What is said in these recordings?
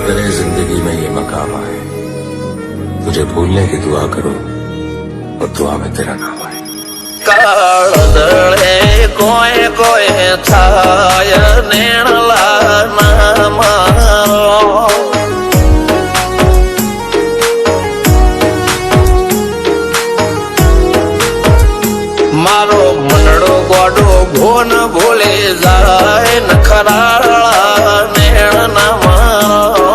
करे जिंदगी में ये मकाम आए, तुझे भूलने की दुआ करो और दुआ में तेरा नाम आए। કાળદળે કોઈ કોઈ થાય નેણલા ના મારો મારો મનડો ગોડો ભોન ભૂલે જાય નખરાળા નેણ ના મારો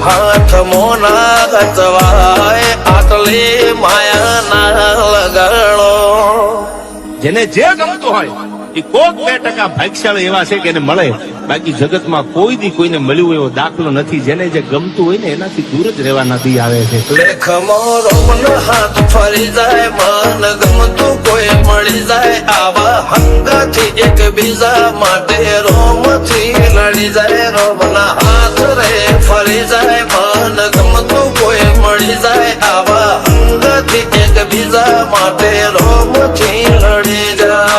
હાથ મોના ગતવાય આટલે માયા ના લગાડો। જેને જે ગમતું હોય એ કોક 2% ભાગ્યશાળી એવા છે કે એને મળે, બાકી જગતમાં કોઈ દી કોઈને મળ્યું એવો દાખલો નથી। જેને જે ગમતું હોય ને એનાથી દૂર જ રહેવાના દી આવે છે। લેખમો રોમન હાથ ફરી જાય, મન ગમતું કોઈ મળી જાય, આવા હંગાથી એક બીજા માટે રોમથી લડી જાય। રોમના હાથ રે ફરી જાય, મન ગમતું કોઈ મળી જાય, આવા હંગાથી એક બીજા માટે રોમથી લડી જાય।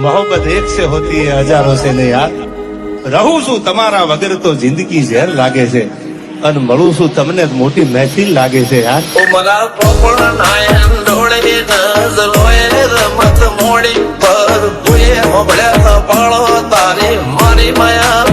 मोहब्बत एक से होती है हजारों से नहीं यार। रहूं છું તમારા વગર તો જિંદગી ઝેર લાગે છે, અને મળું છું તમને મોટી મહેફિલ લાગે છે યાર। ઉમરા પોપણ નાયન ડોળે નજલોએ રમત મોડી પર ભૂએ હોબળ્યા પાળો તારી મારી માયા